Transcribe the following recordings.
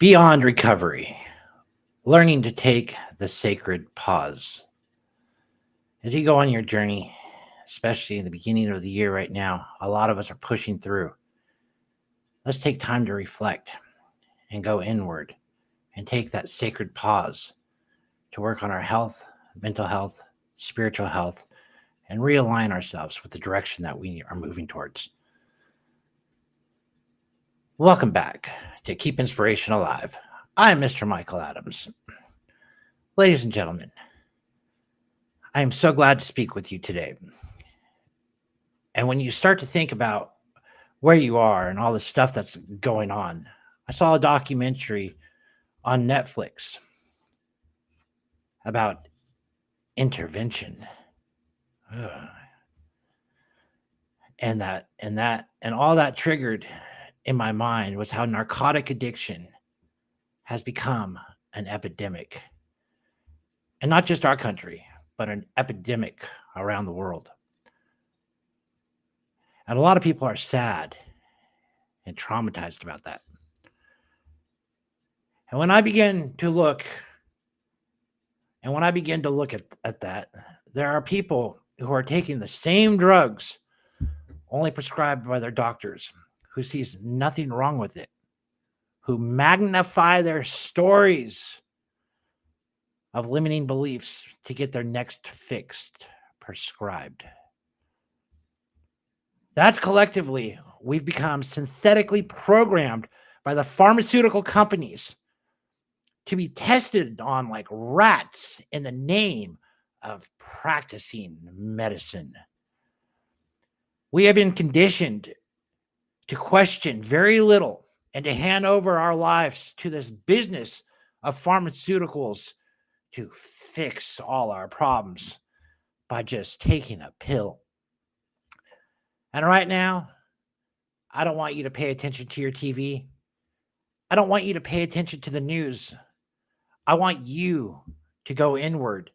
Beyond recovery, learning to take the sacred pause. As you go on your journey, especially in the beginning of the year right now, a lot of us are pushing through. Let's take time to reflect and go inward and take that sacred pause to work on our health, mental health, spiritual health, and realign ourselves with the direction that we are moving towards. Welcome back to Keep Inspiration Alive. I'm Mr. Michael Adams. Ladies and gentlemen, I am so glad to speak with you today. And when you start to think about where you are and all the stuff that's going on, I saw a documentary on Netflix about intervention. Ugh. And all that triggered in my mind was how narcotic addiction has become an epidemic. And not just our country, but an epidemic around the world. And a lot of people are sad and traumatized about that. And when I begin to look at that, there are people who are taking the same drugs only prescribed by their doctors, who sees nothing wrong with it, who magnify their stories of limiting beliefs to get their next fix prescribed. That's collectively, we've become synthetically programmed by the pharmaceutical companies to be tested on like rats in the name of practicing medicine. We have been conditioned to question very little and to hand over our lives to this business of pharmaceuticals to fix all our problems by just taking a pill. And right now, I don't want you to pay attention to your TV. I don't want you to pay attention to the news. I want you to go inward,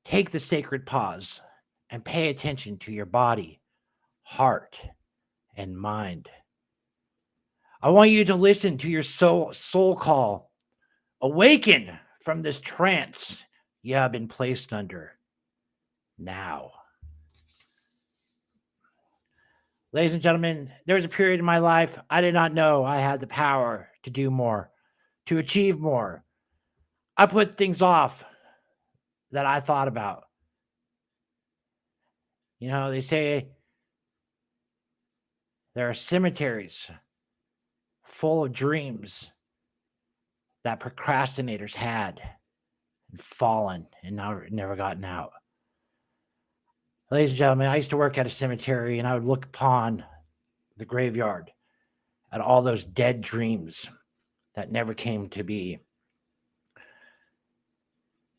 take the sacred pause, and pay attention to your body, heart, and mind. I want you to listen to your soul call. Awaken from this trance you have been placed under now. Ladies and gentlemen, there was a period in my life I did not know I had the power to do more, to achieve more. I put things off that I thought about. You know, they say there are cemeteries full of dreams that procrastinators had and fallen and now never gotten out. Ladies and gentlemen, I used to work at a cemetery and I would look upon the graveyard at all those dead dreams that never came to be.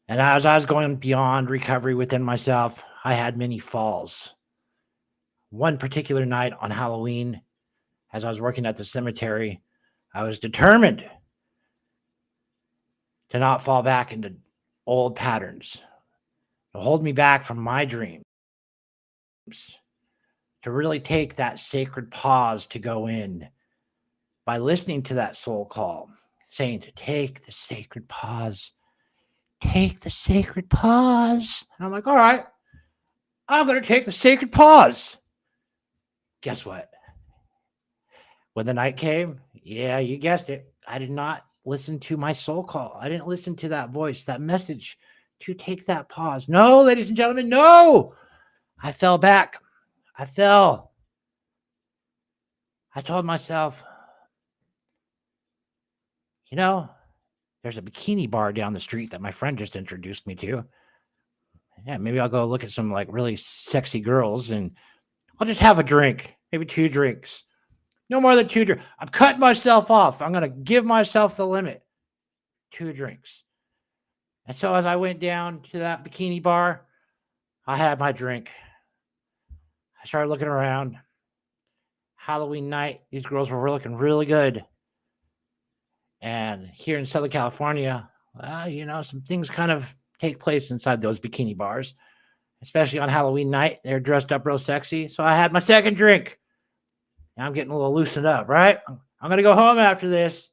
And as I was going beyond recovery within myself, I had many falls. One particular night on Halloween, as I was working at the cemetery, I was determined to not fall back into old patterns, to hold me back from my dreams, to really take that sacred pause to go in by listening to that soul call, saying to take the sacred pause, take the sacred pause. And I'm like, all right, I'm going to take the sacred pause. Guess what? When the night came, yeah, you guessed it, I did not listen to my soul call. I didn't listen to that voice, that message to take that pause. No, ladies and gentlemen, no. I fell back. I fell. I told myself, you know, there's a bikini bar down the street that my friend just introduced me to. Yeah, maybe I'll go look at some like really sexy girls and I'll just have a drink, maybe 2 drinks. No more than 2 drinks. I'm cutting myself off. I'm going to give myself the limit. 2 drinks. And so as I went down to that bikini bar, I had my drink. I started looking around. Halloween night, these girls were looking really good. And here in Southern California, some things kind of take place inside those bikini bars, especially on Halloween night. They're dressed up real sexy. So I had my second drink. Now I'm getting a little loosened up, right? I'm going to go home after this.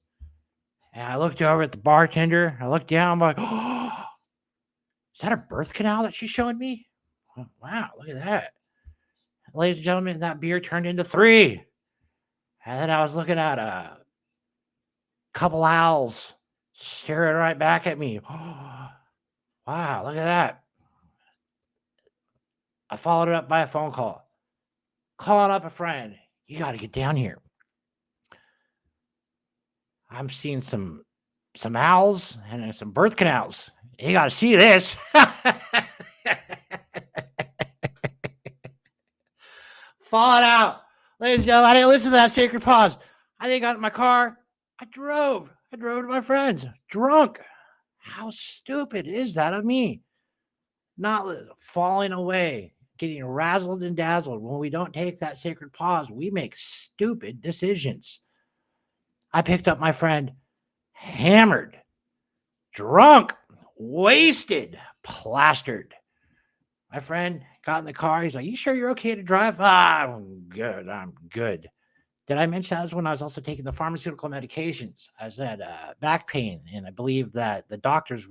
And I looked over at the bartender. I looked down. I'm like, oh, is that a birth canal that she's showing me? Oh, wow, look at that. Ladies and gentlemen, that beer turned into 3. And then I was looking at a couple owls staring right back at me. Oh, wow, look at that. I followed it up by a phone call. Calling up a friend. You got to get down here. I'm seeing some owls and some birth canals. You got to see this. Falling out. Ladies and gentlemen, I didn't listen to that sacred pause. I then got in my car. I drove to my friends, drunk. How stupid is that of me? Not falling away, getting razzled and dazzled. When we don't take that sacred pause, we make stupid decisions. I picked up my friend, hammered, drunk, wasted, plastered. My friend got in the car. He's like, you sure you're okay to drive? I'm good. I'm good. Did I mention that was when I was also taking the pharmaceutical medications? I had back pain, and I believe that the doctors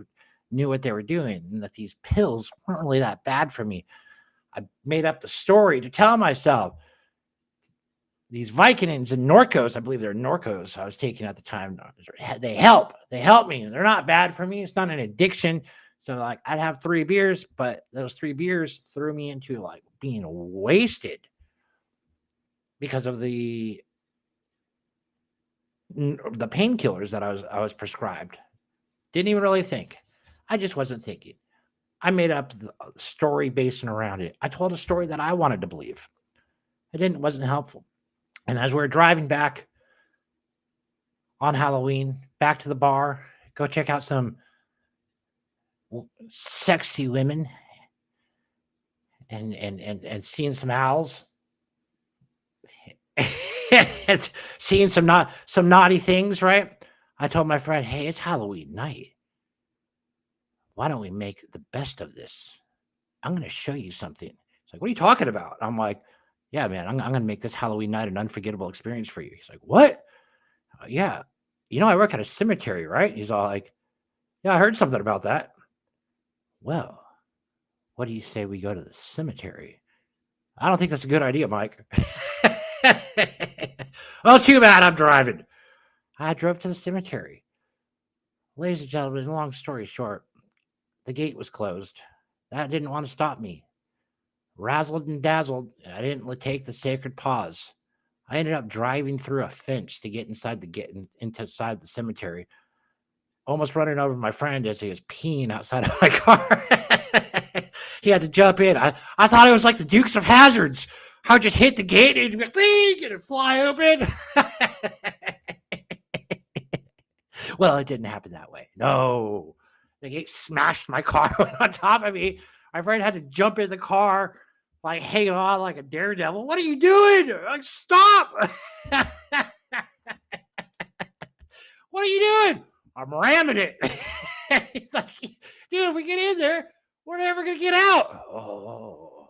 knew what they were doing and that these pills weren't really that bad for me. I made up the story to tell myself these Vicodins and Norcos, I believe they're Norcos I was taking at the time, they help me, and they're not bad for me. It's not an addiction. So like I'd have 3 beers, but those 3 beers threw me into like being wasted because of the painkillers that I was prescribed. Didn't even really think. I just wasn't thinking. I made up the story based around it. I told a story that I wanted to believe. Wasn't helpful. And as we're driving back on Halloween, back to the bar, go check out some sexy women and seeing some owls. Seeing some naughty things, right? I told my friend, hey, it's Halloween night. Why don't we make the best of this? I'm going to show you something. He's like, what are you talking about? I'm like, yeah, man, I'm going to make this Halloween night an unforgettable experience for you. He's like, what? Yeah. You know, I work at a cemetery, right? He's all like, yeah, I heard something about that. Well, what do you say we go to the cemetery? I don't think that's a good idea, Mike. Well, too bad I'm driving. I drove to the cemetery. Ladies and gentlemen, long story short, the gate was closed. That didn't want to stop me. Razzled and dazzled, I didn't take the sacred pause. I ended up driving through a fence to get inside inside the cemetery. Almost running over my friend as he was peeing outside of my car. He had to jump in. I thought it was like the Dukes of Hazzards. I would just hit the gate and it'd be, and it'd fly open. Well, it didn't happen that way. No. The gate smashed my car on top of me. My friend had to jump in the car, like hanging on like a daredevil. What are you doing? Like, stop. What are you doing? I'm ramming it. It's like, dude, if we get in there, we're never going to get out. Oh,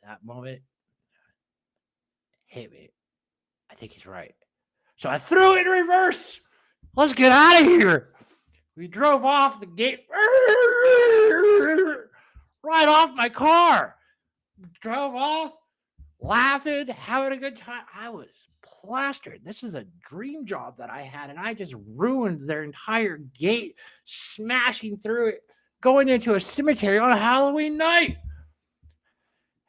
that moment hit me. I think he's right. So I threw it in reverse. Let's get out of here. We drove off the gate right off my car. Drove off, laughing, having a good time. I was plastered. This is a dream job that I had, and I just ruined their entire gate, smashing through it, going into a cemetery on a Halloween night.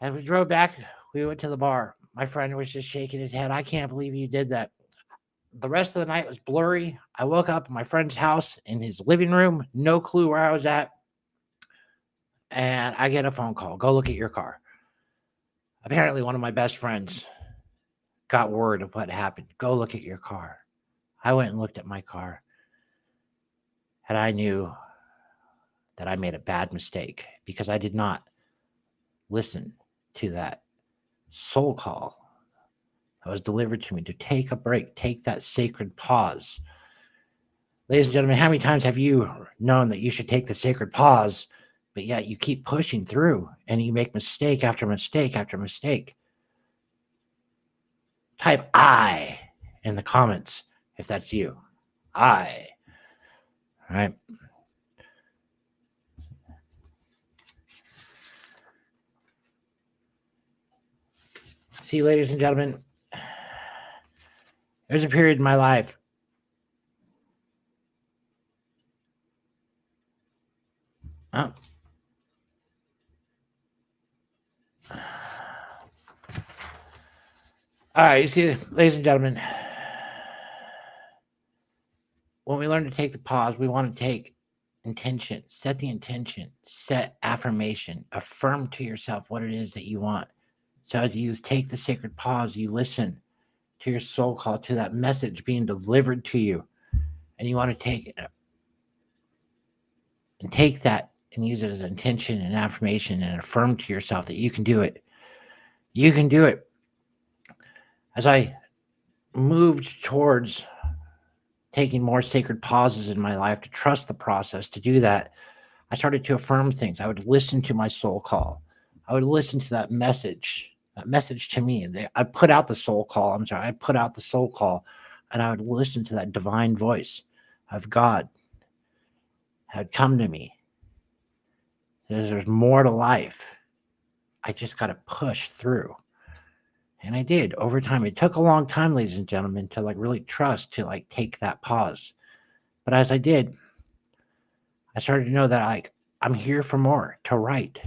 As we drove back, we went to the bar. My friend was just shaking his head. I can't believe you did that. The rest of the night was blurry. I woke up at my friend's house in his living room, no clue where I was at. And I get a phone call. Go look at your car. Apparently, one of my best friends got word of what happened. Go look at your car. I went and looked at my car. And I knew that I made a bad mistake because I did not listen to that soul call that was delivered to me to take a break, take that sacred pause. Ladies and gentlemen, how many times have you known that you should take the sacred pause, but yet you keep pushing through and you make mistake after mistake after mistake? Type I in the comments if that's you. I. All right. See, ladies and gentlemen, there's a period in my life. Oh. All right, you see, ladies and gentlemen, when we learn to take the pause, we want to take intention, set the intention, set affirmation, affirm to yourself what it is that you want. So as you take the sacred pause, you listen to your soul call, to that message being delivered to you, and you want to take it and take that and use it as intention and affirmation and affirm to yourself that you can do it. You can do it. As I moved towards taking more sacred pauses in my life, to trust the process, to do that, I started to affirm things. I would listen to my soul call. I would listen to that message to me. I put out the soul call. I put out the soul call, and I would listen to that divine voice of God had come to me. There's more to life. I just got to push through. And I did over time. It took a long time, ladies and gentlemen, to really trust, to take that pause. But as I did, I started to know that I'm here for more, to write,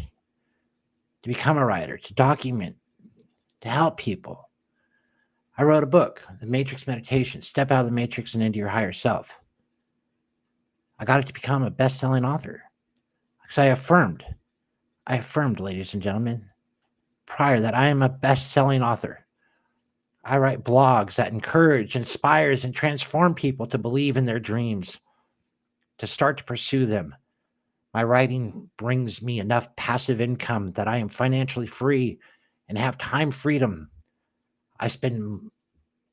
to become a writer, to document, to help people. I wrote a book, The Matrix Meditation, Step Out of the Matrix and Into Your Higher Self. I got it to become a best-selling author because I affirmed, ladies and gentlemen, prior that I am a best-selling author. I write blogs that encourage, inspires, and transform people to believe in their dreams, to start to pursue them. My writing brings me enough passive income that I am financially free and have time freedom. I spend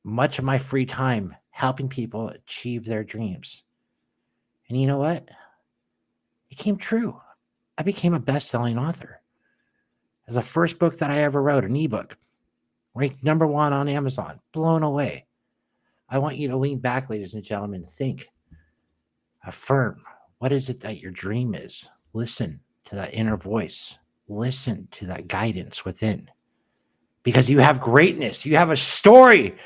much of my free time helping people achieve their dreams. And you know what? It came true. I became a best-selling author. It was the first book that I ever wrote, an ebook, ranked #1 on Amazon. Blown away. I want you to lean back, ladies and gentlemen, think, affirm. What is it that your dream is? Listen to that inner voice. Listen to that guidance within. Because you have greatness. You have a story.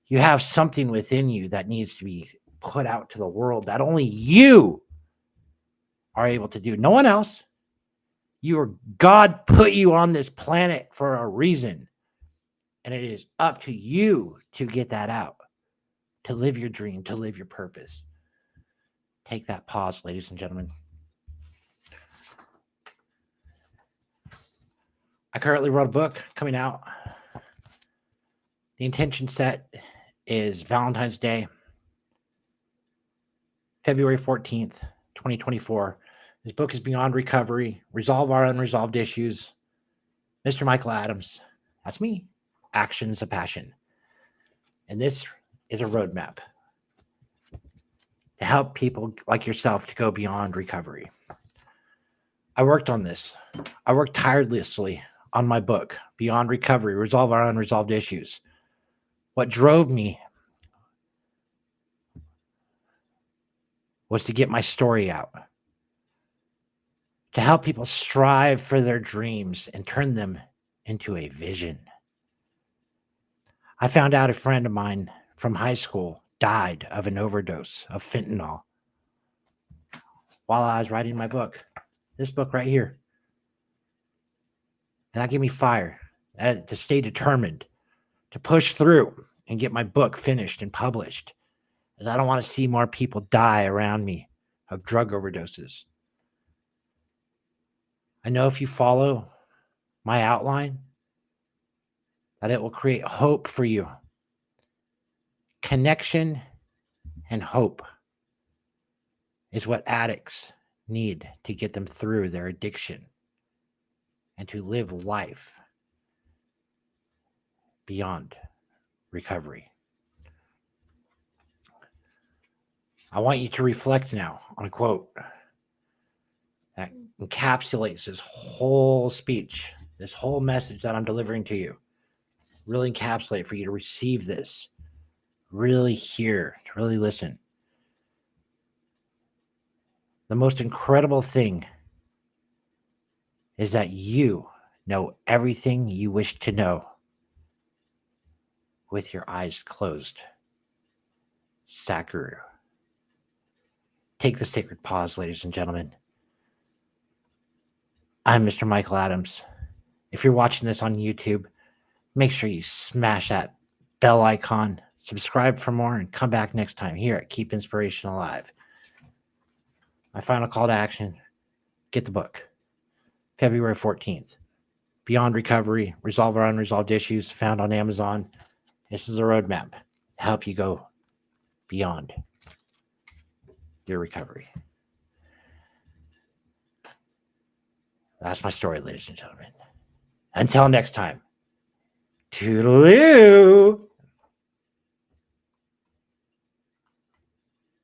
You have something within you that needs to be put out to the world that only you are able to do. No one else. God put you on this planet for a reason. And it is up to you to get that out, to live your dream, to live your purpose. Take that pause, ladies and gentlemen. I currently wrote a book coming out. The intention set is Valentine's Day, February 14th, 2024. This book is Beyond Recovery, Resolve Our Unresolved Issues. Mr. Michael Adams, that's me. Actions of Passion. And this is a roadmap to help people like yourself to go beyond recovery. I worked on this. I worked tirelessly on my book, Beyond Recovery, Resolve Our Unresolved Issues. What drove me was to get my story out, to help people strive for their dreams and turn them into a vision. I found out a friend of mine from high school died of an overdose of fentanyl while I was writing my book, this book right here. And that gave me fire to stay determined, to push through and get my book finished and published, as I don't want to see more people die around me of drug overdoses. I know if you follow my outline, that it will create hope for you. Connection and hope is what addicts need to get them through their addiction and to live life beyond recovery. I want you to reflect now on a quote that encapsulates this whole speech, this whole message that I'm delivering to you. Really encapsulate for you to receive this, really hear, to really listen. The most incredible thing is that you know everything you wish to know with your eyes closed. Sakura. Take the sacred pause, ladies and gentlemen. I'm Mr. Michael Adams. If you're watching this on YouTube, make sure you smash that bell icon, subscribe for more, and come back next time here at Keep Inspiration Alive. My final call to action, get the book. February 14th. Beyond Recovery, Resolve Our Unresolved Issues, found on Amazon. This is a roadmap to help you go beyond your recovery. That's my story, ladies and gentlemen. Until next time, toodaloo.